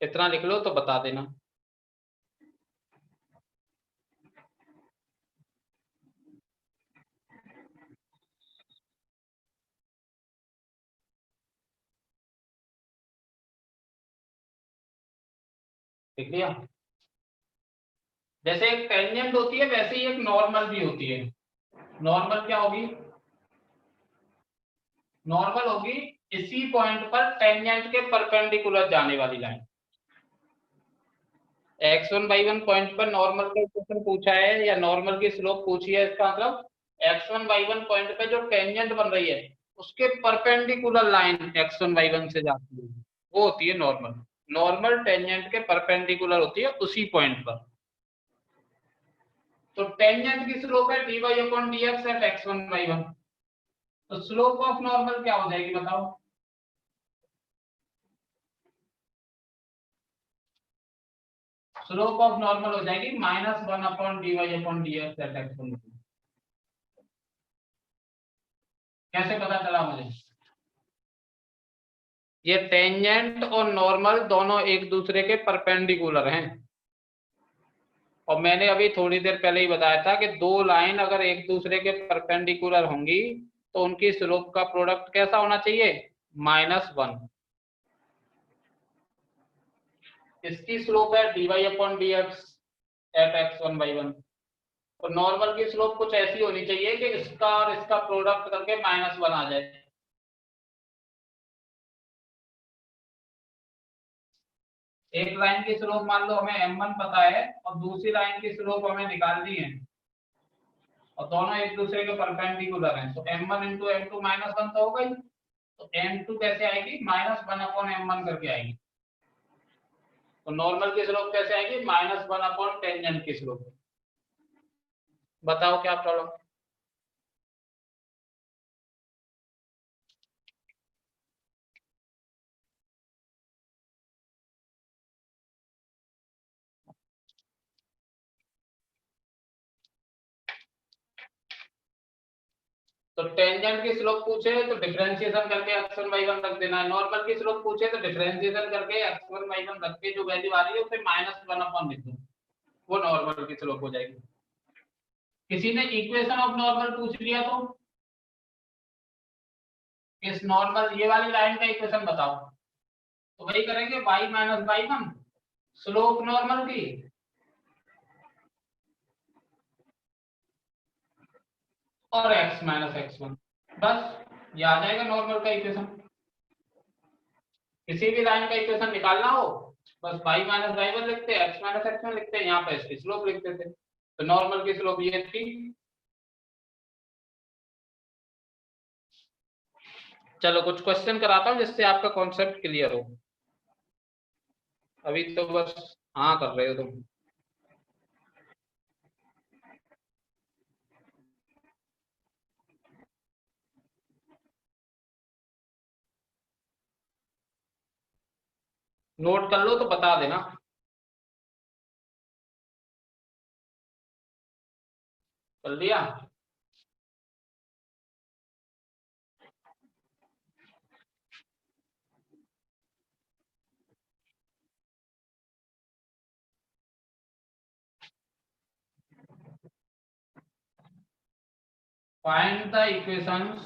इतना लिख लो तो बता देना। लिख लिया? जैसे एक टेंजेंट होती है वैसे ही एक नॉर्मल भी होती है। नॉर्मल क्या होगी, नॉर्मल होगी इसी पॉइंट पर टेंजेंट के परपेंडिकुलर जाने वाली लाइन। x1 y1 पॉइंट पर नॉर्मल का इक्वेशन पूछा है या नॉर्मल की स्लोप पूछी है, इसका मतलब x1 y1 पॉइंट पे जो टेंजेंट बन रही है उसके परपेंडिकुलर लाइन x1 y1 से जाती है, वो होती है नॉर्मल। नॉर्मल टेंजेंट के परपेंडिकुलर होती है उसी पॉइंट पर। तो टेंजेंट की स्लोप है dy upon dx at x1 y1, तो स्लोप ऑफ नॉर्मल क्या हो जाएगी बताओ? स्लोप ऑफ नॉर्मल हो जाएगी -1 upon dy upon dx at x1। कैसे पता चला मुझे? ये टेंजेंट और नॉर्मल दोनों एक दूसरे के परपेंडिकुलर हैं, और मैंने अभी थोड़ी देर पहले ही बताया था कि दो लाइन अगर एक दूसरे के परपेंडिकुलर होंगी तो उनकी स्लोप का प्रोडक्ट कैसा होना चाहिए, -1। इसकी स्लोप है dy upon dx at x1 y1, तो नॉर्मल की स्लोप कुछ ऐसी होनी चाहिए कि इसका और इसका प्रोडक्ट करके -1 आ जाए। एक लाइन की स्लोप मान लो हमें m1 पता है और दूसरी लाइन की स्लोप हमें निकालनी है, और दोनों एक दूसरे के परपेंडिकुलर हैं, तो m1 इंटू m2 -1 तो होगा ही। तो m2 कैसे आएगी, -1 अपॉन m1 करके आएगी। तो नॉर्मल की स्लोप कैसे आएगी, -1 अपॉन टेंजेंट की स्लोप। बताओ क्या प्रॉब्लम? तो टेंजेंट की स्लोप पूछे तो डिफरेंशिएशन करके x1 y1 रख देना है, नॉर्मल की स्लोप पूछे तो डिफरेंशिएशन करके x1 y1 रख के जो वैल्यू आ रही है उसे -1 लिख दो, वो नॉर्मल की स्लोप हो जाएगी। किसी ने इक्वेशन ऑफ नॉर्मल पूछ लिया तो इस नॉर्मल ये वाली लाइन का इक्वेशन बताओ, तो वही करेंगे y - y1 स्लोप नॉर्मल की और x - x1, बस ये आ जाएगा नॉर्मल का इक्वेशन। किसी भी लाइन का इक्वेशन निकालना हो बस y - y1 लिखते, x - x1 लिखते, यहाँ पे इसकी स्लोप लिखते थे, तो नॉर्मल की स्लोप ये थी। चलो कुछ क्वेश्चन कराता हूँ जिससे आपका कॉन्सेप्ट क्लियर हो। अभी तो बस हाँ कर रहे हो तुम। नोट कर लो तो बता देना। कर लिया? Find the equations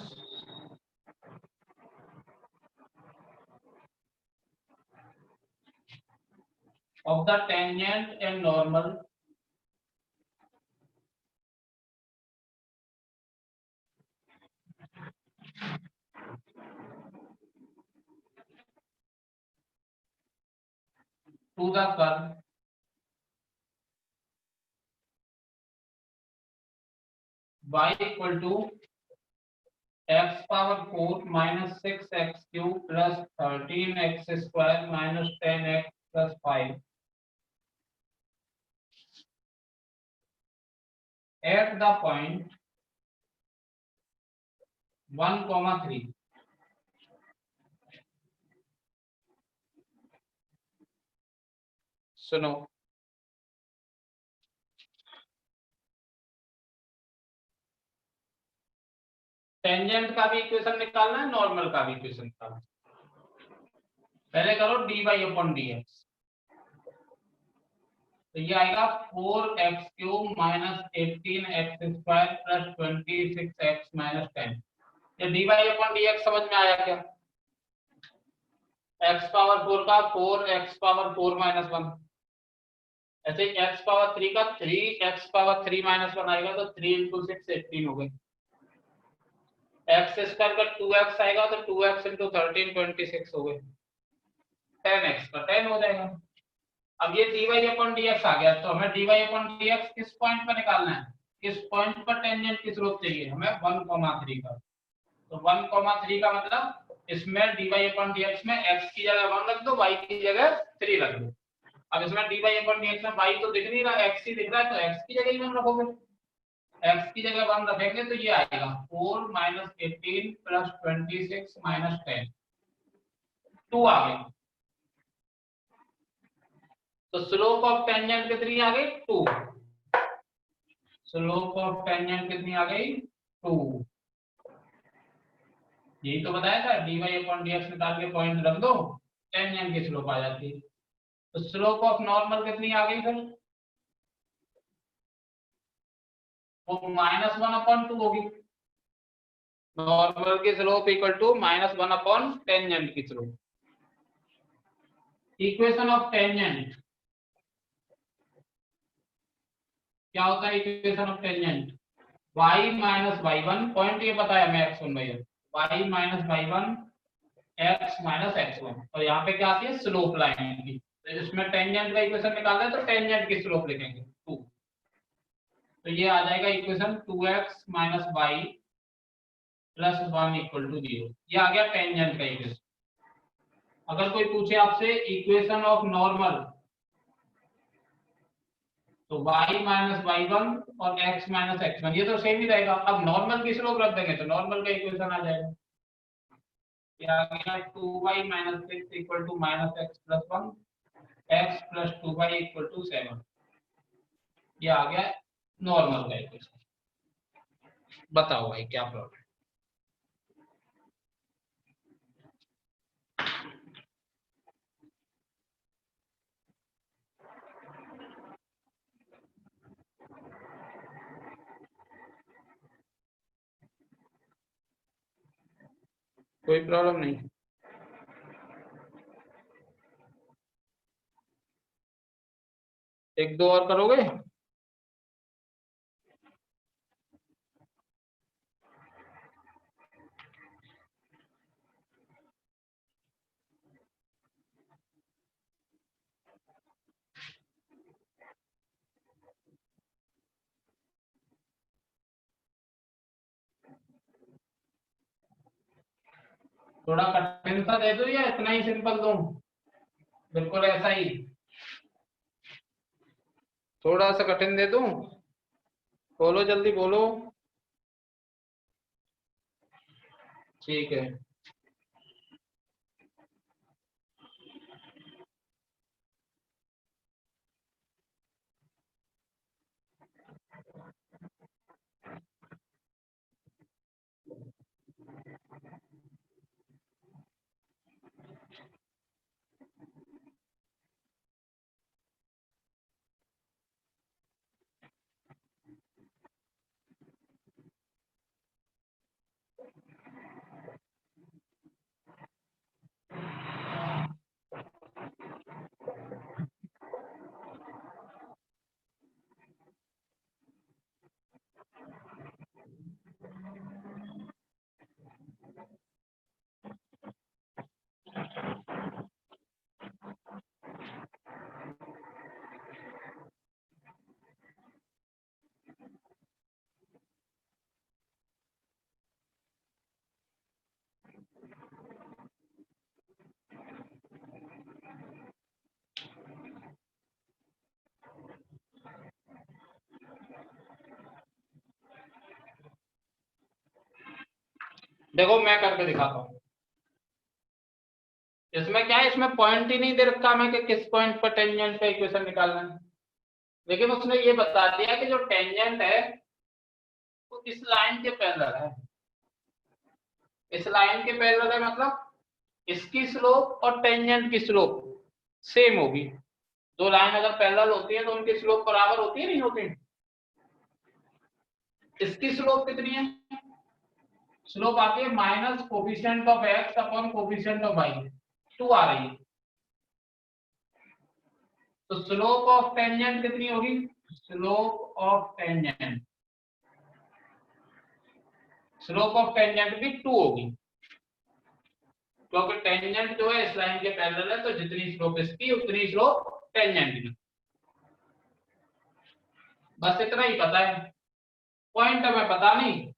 of the tangent and normal to the curve y equal to x power 4 minus 6x cube plus 13x square minus 10x plus 5 at the point 1, 3. सुनो, टेंजेंट का भी इक्वेशन निकालना है, नॉर्मल का भी equation निकालना है। पहले करो dy/dx, तो ये आएगा 4x³ minus 18x square plus 26x minus 10। ये dy/dx समझ में आया क्या? x पावर 4 का 4x पावर 4 minus 1, ऐसे x पावर 3 का 3x पावर 3 minus 1 आएगा, तो 3 × 6 18 हो गए। x स्क्वायर का 2x आएगा तो 2x × 13 26 हो गए, 10x का 10 हो जाएगा। अब ये dy/dx आ गया, तो हमें dy/dx किस पॉइंट पर निकालना है? किस पॉइंट पर टेंजेंट की स्लोप चाहिए हमें? 1, 3 का। तो 1, 3 का मतलब इसमें dy/dx में x की जगह 1 रख दो, y की जगह 3 रख दो। अब इसमें dy/dx में y तो दिख नहीं रहा, x ही दिख रहा है, तो x की जगह 1 रखोगे। x की जगह 1 रखेंगे तो ये आएगा 4 - 18 + 26 - 10, 2 आ गई। तो स्लोप ऑफ टेंजेंट कितनी आ गई? 2। स्लोप ऑफ टेंजेंट कितनी आ गई? 2। यही तो बताया था, dy/dx निकाल के पॉइंट रख दो, टेंजेंट की स्लोप आ जाती है। तो स्लोप ऑफ नॉर्मल कितनी आ गई फिर? वो -1/2 होगी। नॉर्मल की स्लोप इक्वल टू -1 टेंजेंट की स्लोप। इक्वेशन ऑफ टेंजेंट क्या होता है? Equation of tangent y - y1, point ये बताया मैं x1 y1, y - y1 x - x1, और यहाँ पे क्या आती है? स्लोप लाइन की। तो इसमें टेंजेंट का इक्वेशन निकालना है तो टेंजेंट की स्लोप लिखेंगे 2, तो ये आ जाएगा इक्वेशन 2x - y + 1 = 0। ये आ गया टेंजेंट का इक्वेशन। अगर कोई पूछे आपसे इक्वेशन ऑफ नॉर्मल, तो y - y1 और x - x1 ये तो सेम ही रहेगा। अब नॉर्मल की स्लोप रख देंगे तो नॉर्मल का इक्वेशन आ जाएगा। ये आ गया 2y - 6 = -x + 1, x + 2y = 7। ये आ गया नॉर्मल का इक्वेशन। बताओ भाई क्या प्रॉब्लम? कोई प्रॉब्लम नहीं। एक दो और करोगे? थोड़ा कठिन सा दे दूं या इतना ही सिंपल दूं? बिल्कुल ऐसा ही? थोड़ा सा कठिन दे दूं? बोलो जल्दी बोलो। ठीक है। देखो मैं करके दिखाता हूँ। इसमें क्या है, इसमें पॉइंट ही नहीं दे रखा हमें कि किस पॉइंट पर टेंजेंट का इक्वेशन निकालना है, लेकिन उसने ये बता दिया कि जो टेंजेंट है वो इस लाइन के पैरेलल है। इस लाइन के पैरेलल है मतलब इसकी स्लोप और टेंजेंट की स्लोप सेम होगी। दो लाइन अगर पैरेलल होती है तो उनकी स्लोप बराबर होती है, नहीं होती? इसकी स्लोप कितनी है? स्लोप आती है minus coefficient of X upon coefficient of Y, 2 आ रही है। तो स्लोप ऑफ टेंजेंट कितनी होगी? Slope of tangent, slope of tangent भी 2 होगी, क्योंकि टेंजेंट जो है इस लाइन के पैरेलल है, तो जितनी स्लोप इसकी उतनी स्लोप टेंजेंट की। बस इतना ही पता है, पॉइंट हमें पता नहीं,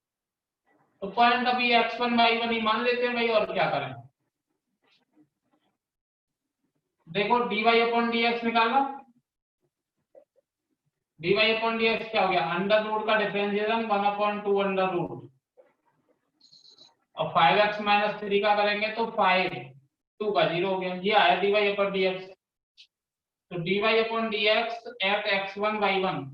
तो पॉइंट अभी x1 y1 ही मान लेते हैं भाई, और क्या करें। देखो dy अपॉन dx निकालना। dy अपॉन dx क्या हो गया? अंडर रूट का डिफरेंशिएशन 1/2 अंडर रूट, और 5x माइनस 3 का करेंगे तो 5, 2 का 0 हो गया। ये आया dy अपॉन dx। तो dy upon dx at x1 y1,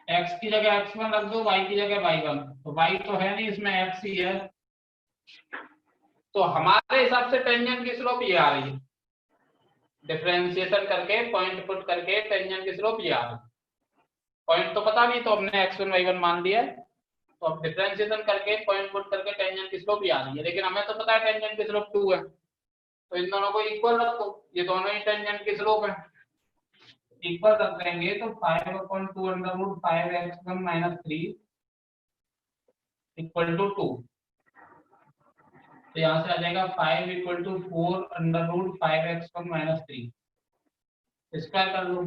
x की जगह x1 रख दो, y की जगह y1, तो y तो है नहीं इसमें, x ही है। तो हमारे हिसाब से टेंजेंट की स्लोप ये आ रही है, डिफरेंशिएशन करके पॉइंट पुट करके टेंजेंट की स्लोप ये आ रही है। पॉइंट तो पता नहीं, तो हमने x1 y1 मान लिया है, तो अब डिफरेंशिएशन करके पॉइंट पुट करके टेंजेंट की स्लोप ये आ रही है। लेकिन हमें तो पता है टेंजेंट की स्लोप 2 है, तो इन दोनों को इक्वल रखो, ये दोनों ही टेंजेंट की स्लोप है, इक्वल रख देंगे तो 5/2 under root 5x1 minus 3 equal to 2। तो यहाँ से आ जाएगा 5 equal to 4 under root 5x1 minus 3, square कर लो।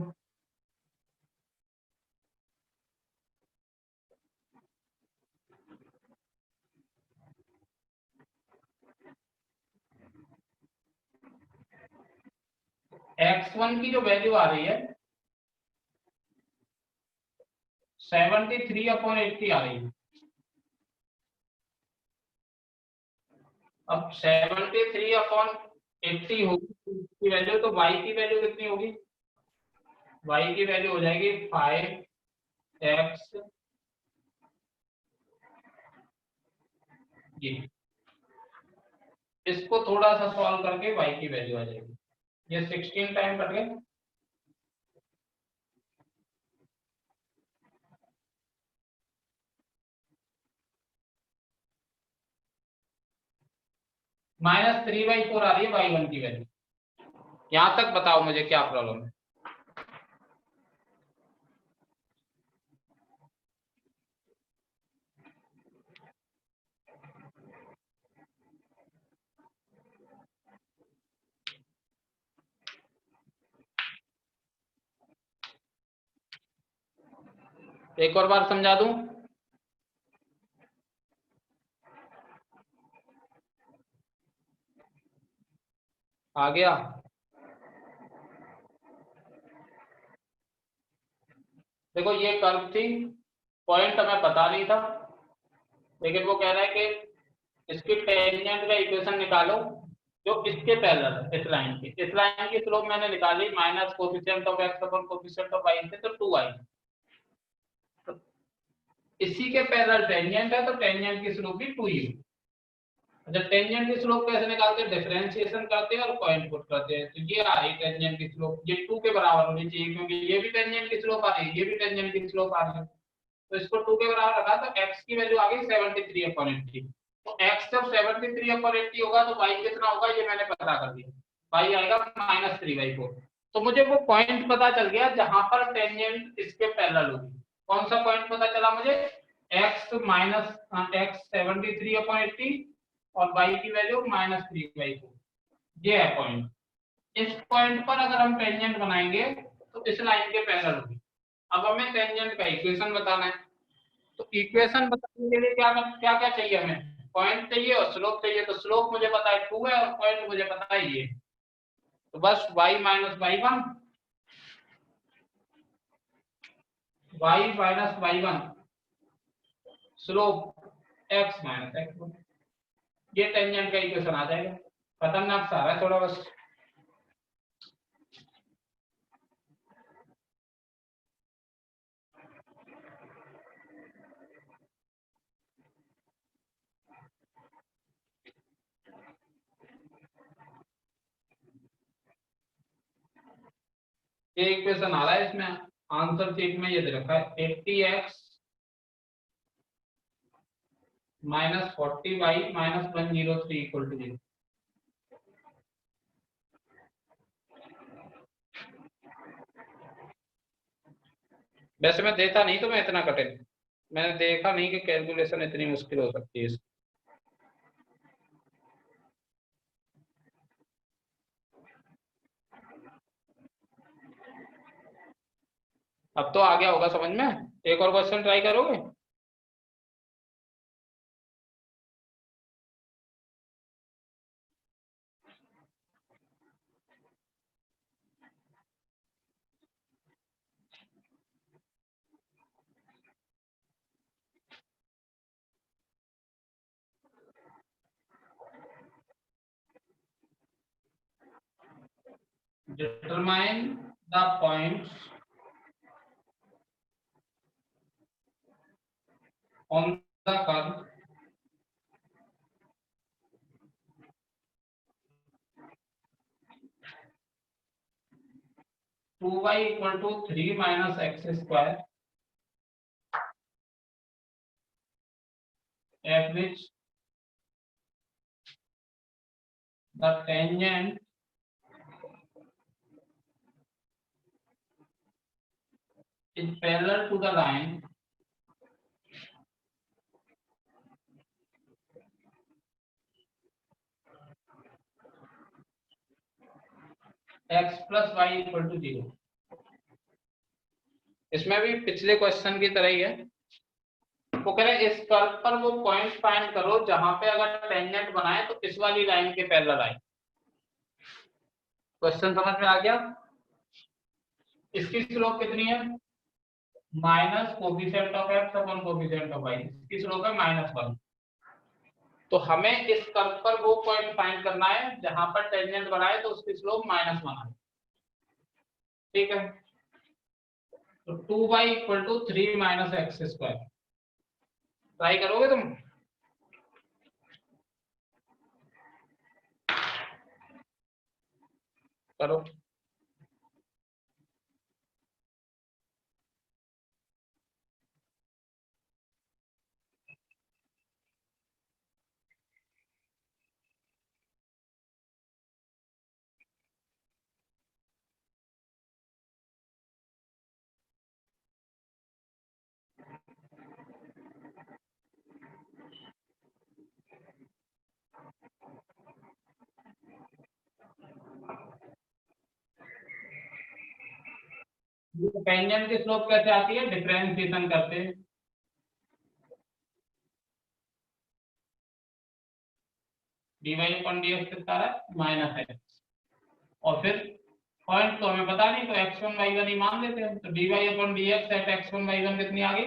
x1 की जो वैल्यू आ रही है 73/80 आ रही है। अब 73/80 होगी इसकी वैल्यू, तो y की वैल्यू कितनी होगी? y की वैल्यू हो जाएगी 5x, ये इसको थोड़ा सा सॉल्व करके y की वैल्यू आ जाएगी, ये 16 टाइम कट गए, -3/4 आ रही है y1 की वैल्यू। यहां तक बताओ मुझे क्या प्रॉब्लम है। एक और बार समझा दूं। आ गया। देखो ये कर्व थी, पॉइंट हमें पता नहीं था, लेकिन वो कह रहा है कि इसकी टेंजेंट का इक्वेशन निकालो जो इसके पैरेलल है, इस लाइन की। इस लाइन की स्लोप मैंने निकाली minus coefficient of x upon coefficient of y से, तो 2y। तो इसी के पैरेलल टेंजेंट है, तो टेंजेंट की स्लोप भी 2u। जब टेंजेंट की स्लोप कैसे निकालते हैं, डिफरेंशिएशन करते हैं और पॉइंट पुट करते हैं। तो ये आ रही टेंजेंट की स्लोप, ये 2 के बराबर होनी चाहिए, क्योंकि ये भी टेंजेंट की स्लोप आ रही है, ये भी टेंजेंट की स्लोप आ रही है। तो इसको 2 के बराबर रखा, तो x की वैल्यू आ गई 73/80। तो x जब 73/80 होगा तो y कितना होगा ये मैंने पता कर दिया, y आएगा -3/4। तो मुझे वो पॉइंट पता चल गया जहां पर टेंजेंट इसके पैरेलल होगी। कौन सा पॉइंट पता चला मुझे? x x 73/80 और y की वैल्यू -3/4। ये है पॉइंट। इस पॉइंट पर अगर हम टेंजेंट बनाएंगे तो इस लाइन के पैरेलल होगी। अब हमें टेंजेंट का इक्वेशन बताना है। तो इक्वेशन बताने के लिए क्या क्या क्या चाहिए हमें? पॉइंट चाहिए और स्लोप चाहिए। तो स्लोप मुझे पता है 2 है और पॉइंट मुझे पता है ये। तो बस y minus y1, slope x minus x1, ये टेंजेंट का इक्वेशन आ जाएगा। खतरनाक सारा है थोड़ा बस। ये इक्वेशन आ रहा है, इसमें आंसर शीट में ये दे रखा है 80x -40y -103 = 0। वैसे मैं देता नहीं तो मैं इतना कठिन, मैंने देखा नहीं कि कैलकुलेशन इतनी मुश्किल हो सकती है। अब तो आ गया होगा समझ में। एक और क्वेश्चन ट्राई करोगे? Determine the points on the curve two Y equal to 3 minus X square at which the tangent is parallel to the line x plus y equal to 0। इसमें भी पिछले क्वेश्चन की तरह ही है। वो कह रहे हैं इस कर्व पर वो पॉइंट फाइंड करो जहां पे अगर टेंजेंट बनाए तो इस वाली लाइन के पैरेलल आए। क्वेश्चन समझ में आ गया? इसकी स्लोप कितनी है? Minus coefficient of x upon coefficient of y। इसकी स्लोप है -1। तो हमें इस कर्व पर वो पॉइंट फाइंड करना है जहां पर टेंजेंट बनाए तो उसकी स्लोप -1 आए। ठीक है, तो 2y equal to 3 minus X square. Try करोगे तुम? करो। टेंजेंट की स्लोप कैसे आती है, डिफरेंशिएशन करते हैं। dy upon dx कितना है -x, और फिर पॉइंट तो हमें पता नहीं, तो x1 y1 ही मान लेते हैं। तो dy upon dx at x1 y1 कितनी आ गई